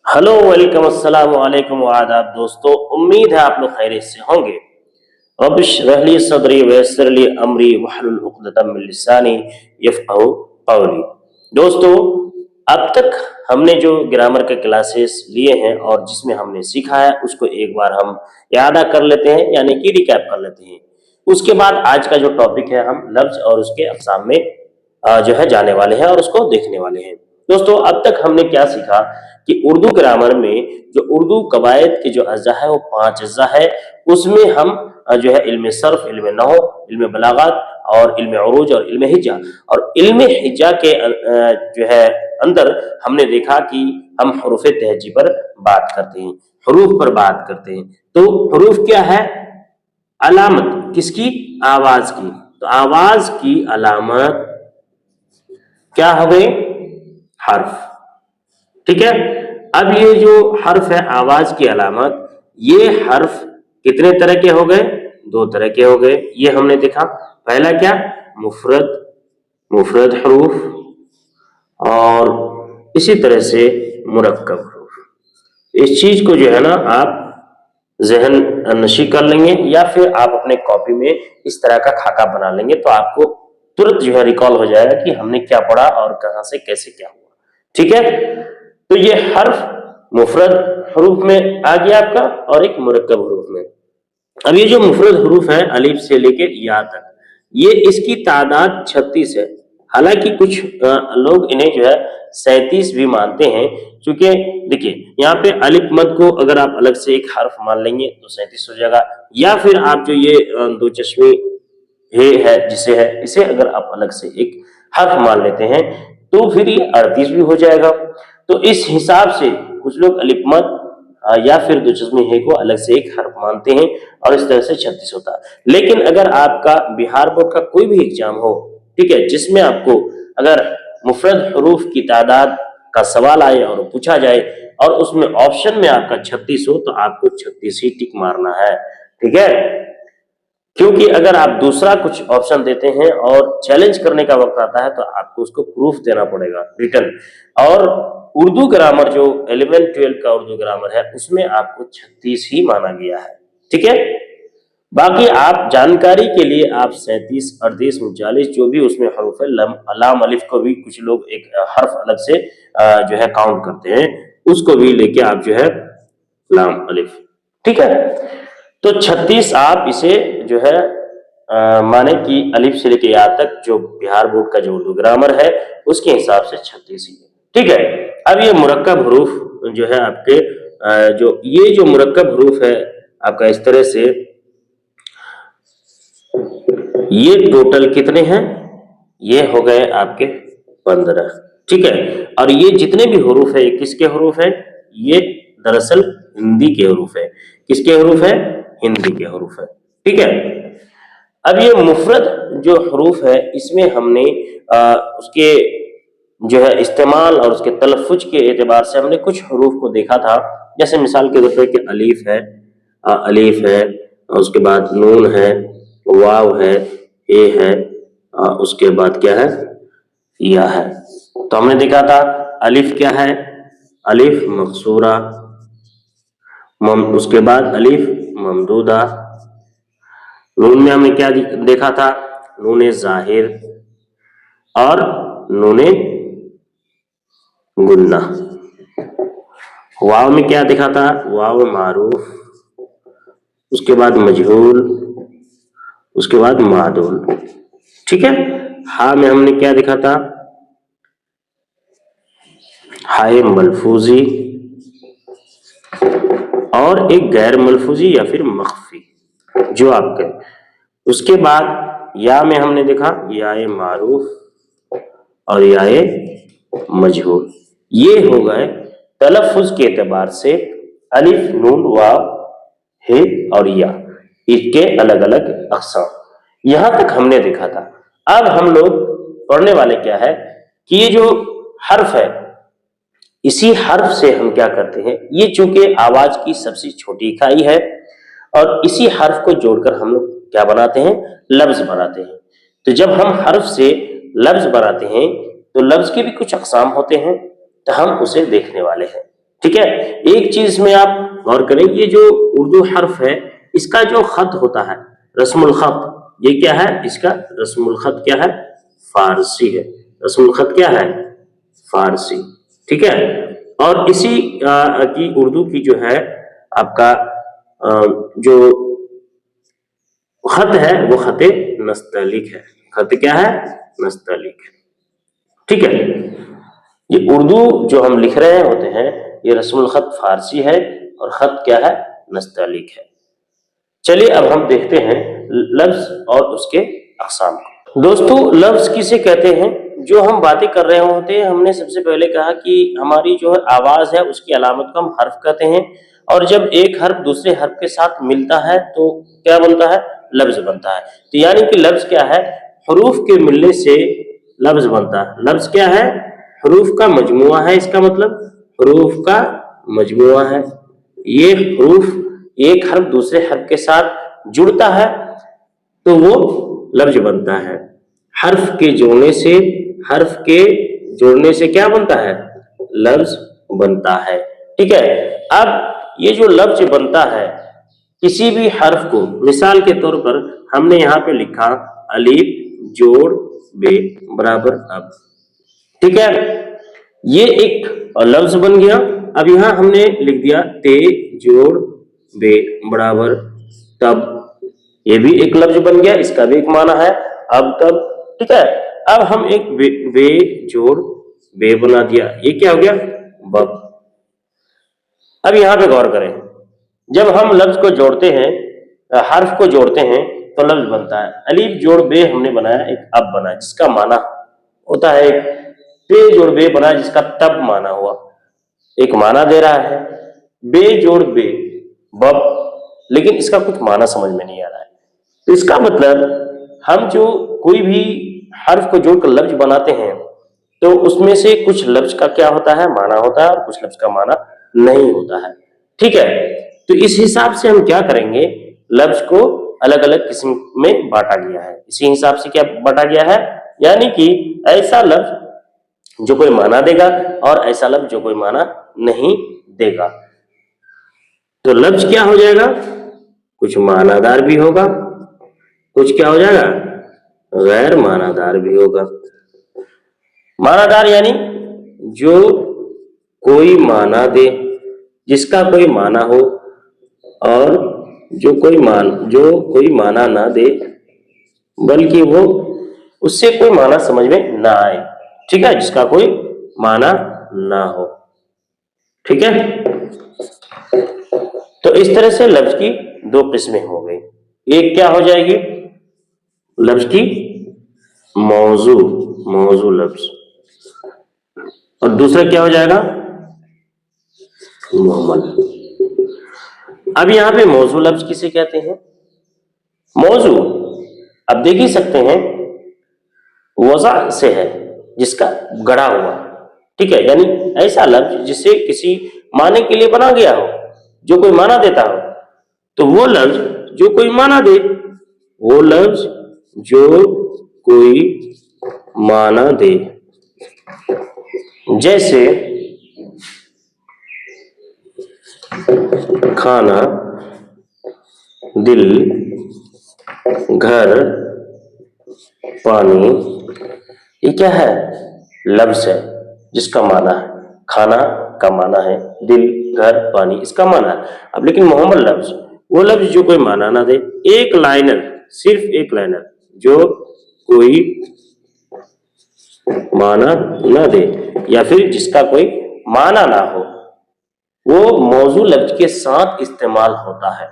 Hello welcome अस्सलाम वालेकुम आदाब दोस्तों। उम्मीद है आप लोग खैरियत से होंगे। रब्बिश रहली सदरी वयस्सिर ली अमरी वहलुल उक़दतम मिन लिसानी यफ़क़हू क़ौली। दोस्तों, अब तक हमने जो ग्रामर के क्लासेस लिए हैं और जिसमें हमने सीखा है उसको एक बार हम यादा कर लेते हैं, यानी कि रिकैप कर लेते हैं। उसके बाद आज का जो टॉपिक है हम लफ्ज और उसके अक़साम में जो है जाने वाले हैं और उसको देखने वाले हैं। दोस्तों, अब तक हमने क्या सीखा कि उर्दू ग्रामर में जो उर्दू कवायद के जो अज्जा है वो 5 अज्जा है। उसमें हम जो है इल्म सर्फ, इल्म नहव, इल्म बलागत और इल्म उरूज और इल्म हिज्जा। और इल्म हिज्जा के जो है अंदर हमने देखा कि हम हरूफ तहजी पर बात करते हैं, हरूफ पर बात करते हैं। तो हरूफ क्या है? अलामत किसकी? आवाज की। तो आवाज की अलामत क्या हो गई? हर्फ। ठीक है। अब ये जो हर्फ है, आवाज की अलामत, ये हर्फ कितने तरह के हो गए? 2 तरह के हो गए। ये हमने देखा। पहला क्या? मुफरद, मुफरद हरूफ, और इसी तरह से मुरक्कब हरूफ। इस चीज को जो है ना आप जहन नशी कर लेंगे या फिर आप अपने कॉपी में इस तरह का खाका बना लेंगे तो आपको तुरंत जो है रिकॉल हो जाएगा कि हमने क्या पढ़ा और कहां से कैसे क्या हुआ। ठीक है। तो ये हर्फ मुफरद हरूफ में आ गया आपका और एक मुरक्कब हरूफ में। अब ये जो मुफरद हरूफ है अलिफ से लेके या तक, ये इसकी तादाद 36 है। हालांकि कुछ लोग इन्हें जो है 37 भी मानते हैं, क्योंकि देखिए यहाँ पे अलिफ मद को अगर आप अलग से एक हर्फ मान लेंगे तो 37 हो जाएगा, या फिर आप जो ये दो चश्मे हे है जिसे है, इसे अगर आप अलग से एक हर्फ मान लेते हैं तो फिर ये 38 भी हो जाएगा। तो इस हिसाब से कुछ लोग अलिफ मद या फिर दो चश्मे हे को अलग से एक हर्फ मानते हैं और इस तरह से 36 होता है। लेकिन अगर आपका बिहार बोर्ड का कोई भी एग्जाम हो, ठीक है, जिसमें आपको अगर मुफरद हरूफ की तादाद का सवाल आए और पूछा जाए और उसमें ऑप्शन में आपका 36 हो, तो आपको 36 ही टिक मारना है। ठीक है। क्योंकि अगर आप दूसरा कुछ ऑप्शन देते हैं और चैलेंज करने का वक्त आता है तो आपको उसको प्रूफ देना पड़ेगा रिटर्न। और उर्दू ग्रामर जो 11-12 का उर्दू ग्रामर है उसमें आपको 36 ही माना गया है। ठीक है। बाकी आप जानकारी के लिए आप 37, 38, 39 जो भी उसमें हरूफ है, लाम अलिफ को भी कुछ लोग एक हर्फ अलग से जो है काउंट करते हैं, उसको भी लेके आप जो है लाम अलिफ। ठीक है। तो 36 आप इसे जो है माने कि अलिफ से लेके या तक जो बिहार बोर्ड का जो उर्दू ग्रामर है उसके हिसाब से 36 ही है। ठीक है। अब ये मुरक्कब हरूफ जो है आपके जो ये जो मुरक्कब हरूफ है आपका इस तरह से, ये टोटल कितने हैं? ये हो गए आपके 15। ठीक है। और ये जितने भी हरूफ है ये किसके हरूफ है? ये दरअसल हिंदी के हरूफ है। किसके हरूफ है? हिंदी के हरूफ है। ठीक है। अब ये मुफरद जो हरूफ है इसमें हमने उसके जो है इस्तेमाल और उसके तलफ़ुज़ के एतबार से हमने कुछ हरूफ को देखा था। जैसे मिसाल के तौर पे कि अलीफ है, उसके बाद नून है, वाव है, ए है, उसके बाद क्या है? या है। तो हमने देखा था अलिफ क्या है? अलिफ मकसूरा, उसके बाद अलिफ ममदूदा। नून में हमने क्या देखा था? नून जाहिर और नून गुन्ना। वाव में क्या देखा था? वाव मारूफ, उसके बाद मजहूल, उसके बाद मादूल। ठीक है। हा में हमने क्या देखा था? हाय मलफूजी और एक गैर मलफूजी या फिर मख्फी जो आपके। उसके बाद या में हमने देखा याए मारूफ और याए मजहूल। ये हो गए तलफ़ुज़ के एतबार से अलिफ, नून, वाव, हे और या, इसके अलग अलग अक़साम। यहां तक हमने देखा था। अब हम लोग पढ़ने वाले क्या है कि ये जो हर्फ है इसी हर्फ से हम क्या करते हैं, ये चूंकि आवाज की सबसे छोटी इकाई है और इसी हर्फ को जोड़कर हम लोग क्या बनाते हैं? लफ्ज बनाते हैं। तो जब हम हर्फ से लफ्ज बनाते हैं तो लफ्ज के भी कुछ अक़साम होते हैं, तो हम उसे देखने वाले हैं। ठीक है। एक चीज में आप गौर करें, ये जो उर्दू हर्फ है इसका जो खत होता है रस्मुल खत, ये क्या है, इसका रस्मुल खत क्या है, फारसी है। रस्मुल खत क्या है, फारसी, ठीक है। और इसी की उर्दू की जो है आपका जो खत है वो खत नस्तलीक है। खत क्या है, नस्तलीक है, ठीक है। ये उर्दू जो हम लिख रहे होते हैं ये रस्मुल खत फारसी है और खत क्या है, नस्तलीक है। चलिए अब हम देखते हैं लफ्ज और उसके अक़साम को। दोस्तों लफ्ज किसे कहते हैं, जो हम बातें कर रहे होते हैं, हमने सबसे पहले कहा कि हमारी जो आवाज है उसकी अलामत को हम हर्फ कहते हैं, और जब एक हर्फ दूसरे हर्फ के साथ मिलता है तो क्या बनता है, लफ्ज बनता है। तो यानी कि लफ्ज क्या है, हरूफ के मिलने से लफ्ज बनता है। लफ्ज क्या है, हरूफ का मजमुआ है, इसका मतलब हरूफ का मजमुआ है। ये हरूफ एक हर्फ दूसरे हर्फ के साथ जुड़ता है तो वो लफ्ज बनता है। हर्फ के जोड़ने से, हर्फ के जोड़ने से क्या बनता है, लफ्ज बनता है, ठीक है। अब ये जो लफ्ज बनता है किसी भी हर्फ को, मिसाल के तौर पर हमने यहाँ पे लिखा अलीफ जोड़ बे बराबर अब, ठीक है, ये एक लफ्ज बन गया। अब यहाँ हमने लिख दिया ते जोड़ बे बराबर तब, ये भी एक लफ्ज बन गया, इसका भी एक माना है अब तब, ठीक है। अब हम एक वे जोड़ बे बना दिया, ये क्या हो गया, बब। अब यहाँ पे गौर करें, जब हम लफ्ज को जोड़ते हैं, हर्फ को जोड़ते हैं तो लफ्ज बनता है। अलीफ जोड़ बे हमने बनाया, एक अब बना जिसका माना होता है, एक बे जोड़ बे बना जिसका तब माना हुआ, एक माना दे रहा है। बे जोड़ बे बब, लेकिन इसका कुछ माना समझ में नहीं आ रहा है। तो इसका मतलब हम जो कोई भी हर्फ को जोड़कर लफ्ज बनाते हैं तो उसमें से कुछ लफ्ज का क्या होता है, माना होता है, और कुछ लफ्ज का माना नहीं होता है, ठीक है। तो इस हिसाब से हम क्या करेंगे, लफ्ज को अलग अलग किस्म में बांटा गया है। इसी हिसाब से क्या बांटा गया है, यानी कि ऐसा लफ्ज जो कोई माना देगा और ऐसा लफ्ज जो कोई माना नहीं देगा। तो लफ्ज क्या हो जाएगा, कुछ मानादार भी होगा, कुछ क्या हो जाएगा, गैर मानादार भी होगा। मानादार यानी जो कोई माना दे, जिसका कोई माना हो, और जो कोई माना ना दे बल्कि वो उससे कोई माना समझ में ना आए, ठीक है, जिसका कोई माना ना हो, ठीक है। तो इस तरह से लफ्ज की दो किस्में हो गई। एक क्या हो जाएगी, लफ्ज की मौजू लफ्ज, और दूसरा क्या हो जाएगा, मुहम्मल। अब यहां पे मौजू लफ्ज किसे कहते हैं, मौजू अब देख ही सकते हैं वज़ा से है, जिसका गढ़ा हुआ, ठीक है, यानी ऐसा लफ्ज जिसे किसी माने के लिए बना गया हो, जो कोई माना देता हो। तो वो लफ्ज जो कोई माना दे, वो लफ्ज जो कोई माना दे, जैसे खाना, दिल, घर, पानी, ये क्या है, लफ्ज है जिसका माना है, खाना का माना है, दिल, घर, पानी इसका माना है। अब लेकिन मोहम्मद लफ्ज, वो लफ्ज जो कोई माना ना दे, एक लाइनर, सिर्फ एक लाइनर जो कोई माना ना दे या फिर जिसका कोई माना ना हो, वो मौजू लफ्ज के साथ इस्तेमाल होता है।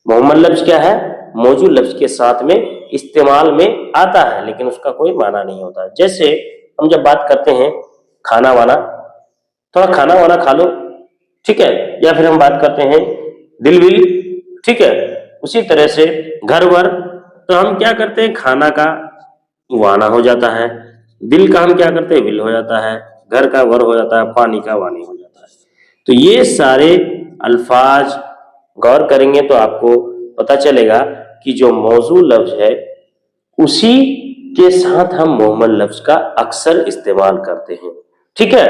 मोहम्मद लफ्ज क्या है, मौजू लफ्ज के साथ में इस्तेमाल में आता है लेकिन उसका कोई माना नहीं होता। जैसे हम जब बात करते हैं खाना वाना, थोड़ा खाना वाना खा लो, ठीक है, या फिर हम बात करते हैं दिल विल, ठीक है, उसी तरह से घर वर, तो हम क्या करते हैं, खाना का वाना हो जाता है, दिल का हम क्या करते हैं, विल हो जाता है, घर का वर हो जाता है, पानी का वानी हो जाता है। तो ये सारे अल्फाज गौर करेंगे तो आपको पता चलेगा कि जो मौजू लफ्ज है उसी के साथ हम मोहम्मद लफ्ज का अक्सर इस्तेमाल करते हैं, ठीक है।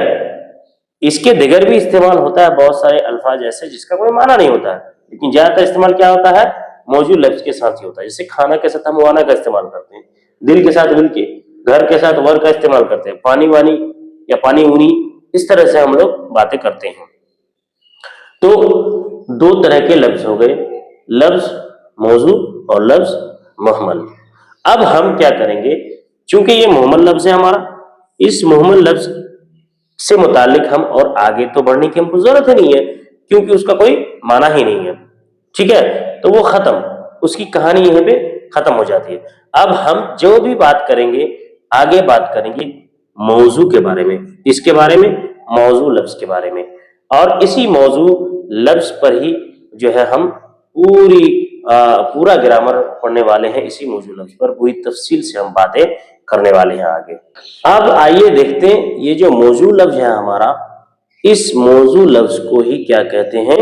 इसके दिगर भी इस्तेमाल होता है बहुत सारे अल्फाज ऐसे जिसका कोई माना नहीं होता है, लेकिन ज्यादातर इस्तेमाल क्या होता है, मौजूद लफ्ज के साथ ही होता है। जैसे खाना के साथ हम वाना का इस्तेमाल करते हैं, दिल के साथ विल के, घर के साथ वर का इस्तेमाल करते हैं, पानी वानी या पानी ऊनी, इस तरह से हम लोग बातें करते हैं। तो दो तरह के लफ्ज हो गए, लफ्ज मौजू और लफ्ज मुहम्मल। अब हम क्या करेंगे, चूंकि ये मुहम्मल लफ्ज है हमारा, इस मुहम्मल लफ्ज से मुतालिक हम और आगे तो बढ़ने की हमको जरूरत ही नहीं है, क्योंकि उसका कोई माना ही नहीं है, ठीक है, तो वो खत्म, उसकी कहानी यहीं पे खत्म हो जाती है। अब हम जो भी बात करेंगे, आगे बात करेंगे मौजू के बारे में, इसके बारे में, मौजू लफ्ज के बारे में, और इसी मौजू लफ्ज पर ही जो है हम पूरा ग्रामर पढ़ने वाले हैं, इसी मौजू लफ्ज पर पूरी तफसील से हम बातें करने वाले हैं आगे। अब आइए देखते हैं, ये जो मौजू लफ्ज है हमारा, इस मौजू लफ्ज को ही क्या कहते हैं,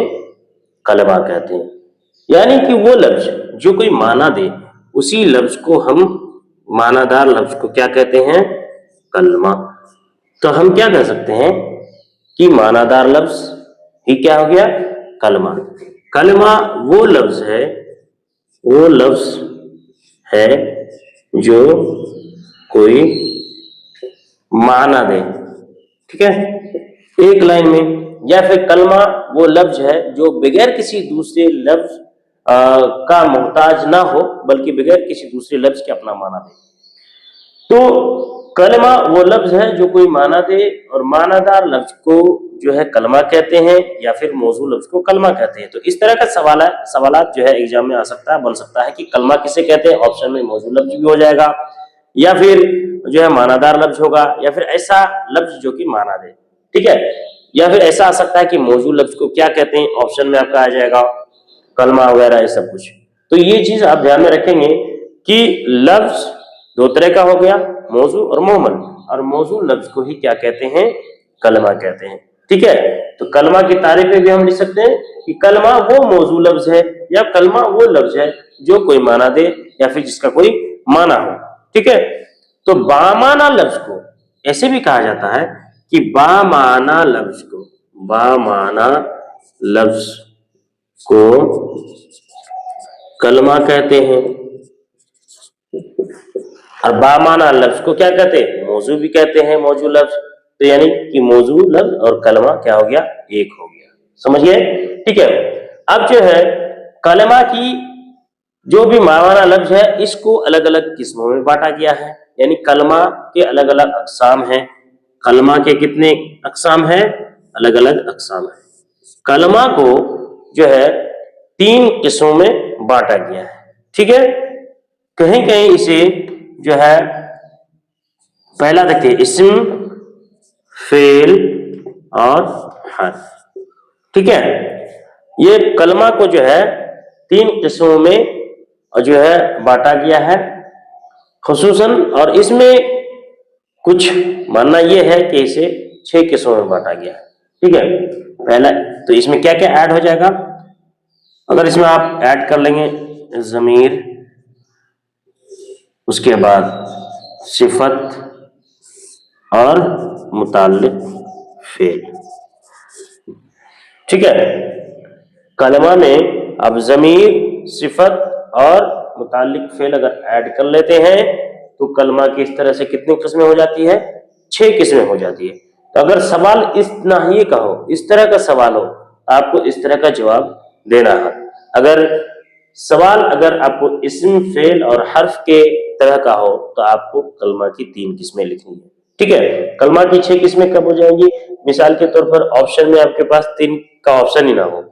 कलमा कहते हैं। यानी कि वो लफ्ज जो कोई माना दे, उसी लफ्ज को हम, मानादार लफ्ज को क्या कहते हैं, कलमा। तो हम क्या कह सकते हैं कि मानादार लफ्ज ही क्या हो गया, कलमा। कलमा वो लफ्ज है जो कोई माना दे, ठीक है, एक लाइन में। या फिर कलमा वो लफ्ज है जो बगैर किसी दूसरे लफ्ज का मोहताज ना हो, बल्कि बगैर किसी दूसरे लफ्ज के अपना माना दे। तो कलमा वो लफ्ज है जो कोई माना दे, और मानादार लफ्ज को जो है कलमा कहते हैं, या फिर मौजू लफ्ज को कलमा कहते हैं। तो इस तरह का सवालात जो है एग्जाम में आ सकता है, बन सकता है कि कलमा किसे कहते हैं, ऑप्शन में मौजू लफ्ज भी हो जाएगा, या फिर जो है मानादार लफ्ज होगा, या फिर ऐसा लफ्ज जो कि माना दे, ठीक है, या फिर ऐसा आ सकता है कि मौजू लफ्ज को क्या कहते हैं, ऑप्शन में आपका आ जाएगा कलमा वगैरह, ये सब कुछ। तो ये चीज आप ध्यान में रखेंगे कि लफ्ज दो तरह का हो गया, मौजू और मुहम्मल, और मौजू लफ्ज को ही क्या कहते हैं, कलमा कहते हैं, ठीक है। तो कलमा की तारीफें भी हम लिख सकते हैं कि कलमा वो मौजू लफ्ज है, या कलमा वो लफ्ज है जो कोई माना दे, या फिर जिसका कोई माना हो, ठीक है। तो बामाना लफ्ज को ऐसे भी कहा जाता है कि बामाना लफ्ज को कलमा कहते हैं, और बामाना लफ्ज को क्या कहते हैं, मौजू भी कहते हैं, मौजू लफ्ज। तो यानी कि मौजू लफ्ज और कलमा क्या हो गया, एक हो गया, समझ गए, ठीक है। अब जो है कलमा की जो भी मावाना लफ्ज है, इसको अलग अलग किस्मों में बांटा गया है, यानी कलमा के अलग अलग अक़साम हैं। कलमा के कितने अक़साम हैं, अलग अलग अक़साम है। कलमा को जो है 3 किस्मों में बांटा गया है, ठीक है। कहीं कहीं इसे जो है, पहला देखिए, इस्म, फेल और हर्फ, ठीक है। ये कलमा को जो है 3 किस्मों में जो है बांटा गया है खुसूसन, और इसमें कुछ मानना यह है कि इसे 6 किस्मों में बांटा गया है, ठीक है। पहला, तो इसमें क्या क्या ऐड हो जाएगा, अगर इसमें आप ऐड कर लेंगे ज़मीर, उसके बाद सिफत और मुताल्लिक फेल, ठीक है। कलमा में अब ज़मीर, सिफत और मुताल्लिक फेल अगर ऐड कर लेते हैं तो कलमा की इस तरह से कितनी किस्में हो जाती है, 6 किस्में हो जाती है। तो अगर सवाल इस नाहिए का हो, इस तरह का सवाल हो, आपको इस तरह का जवाब देना है। अगर सवाल अगर आपको इस्म, फेल और हर्फ के तरह का हो तो आपको कलमा की 3 किस्में लिखनी है, ठीक है। कलमा की 6 किस्में कब हो जाएंगी, मिसाल के तौर पर ऑप्शन में आपके पास 3 का ऑप्शन ही ना हो,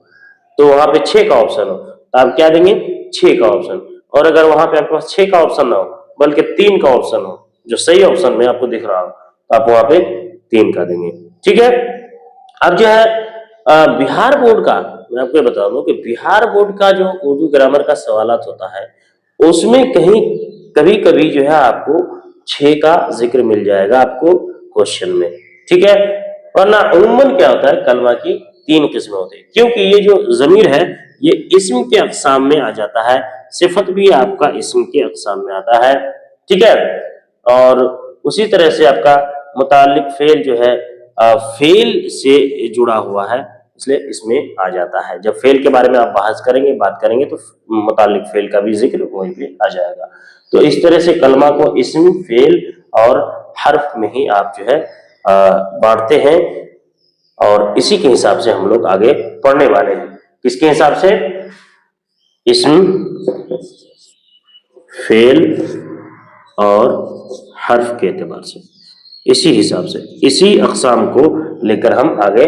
तो वहां पे 6 का ऑप्शन हो, तो आप क्या देंगे, 6 का ऑप्शन। और अगर वहां पे आपके पास 6 का ऑप्शन ना हो, बल्कि 3 का ऑप्शन हो, जो सही ऑप्शन में आपको दिख रहा हो, तो आप वहां पे 3 का देंगे, ठीक है। अब जो है बिहार बोर्ड का, मैं आपको बता दूं कि बिहार बोर्ड का जो उर्दू ग्रामर का सवालात होता है, उसमें कहीं कभी कभी जो है आपको 6 का जिक्र मिल जाएगा आपको क्वेश्चन में, ठीक है। वरना उम्मन क्या होता है, कलमा की 3 किस्में होती है, क्योंकि ये जो ज़मीर है ये इस्म के अक़साम में आ जाता है, सिफत भी आपका इस्म के अक़साम में आता है, ठीक है। और उसी तरह से आपका मुताल्लिक फेल जो है फेल से जुड़ा हुआ है, इसलिए इसमें आ जाता है। जब फेल के बारे में आप बात करेंगे तो मुतालिक फेल का भी जिक्र वहीं पे आ जाएगा। तो इस तरह से कलमा को इस्म, फेल और हर्फ में ही आप जो है बांटते हैं, और इसी के हिसाब से हम लोग आगे पढ़ने वाले हैं। किसके हिसाब से? इस्म, फेल और हर्फ के एतबार से, इसी हिसाब से, इसी अक़साम को लेकर हम आगे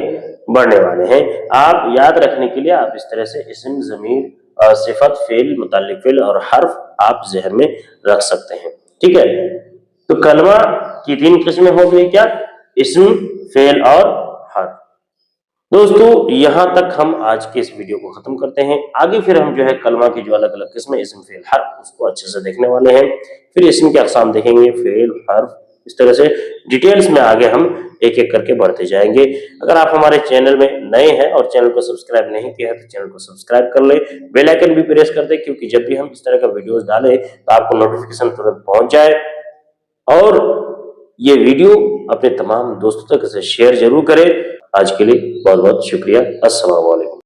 बढ़ने वाले हैं। आप याद रखने के लिए आप इस तरह से इस्म, ज़मीर, सिफत, फेल, मुताल्लिक फेल और हर्फ आप ज़हन में रख सकते हैं। ठीक है, तो कलमा की 3 किस्में हो गई, क्या? इस्म, फेल और हर्फ। दोस्तों यहां तक हम आज के इस वीडियो को खत्म करते हैं। आगे फिर हम जो है कलमा की जो अलग अलग किस्में, इस्म, फेल, हर्फ, उसको अच्छे से देखने वाले हैं। फिर इस्म के अक़साम देखेंगे, फेल, हर्फ, इस तरह से डिटेल्स में आगे हम एक एक करके बढ़ते जाएंगे। अगर आप हमारे चैनल में नए हैं और चैनल को सब्सक्राइब नहीं किया है तो चैनल को सब्सक्राइब कर ले, बेल आइकन भी प्रेस कर दे, क्योंकि जब भी हम इस तरह का वीडियोस डालें तो आपको नोटिफिकेशन तुरंत पहुंच जाए। और ये वीडियो अपने तमाम दोस्तों तक इसे शेयर जरूर करें। आज के लिए बहुत बहुत शुक्रिया। अस्सलाम वालेकुम।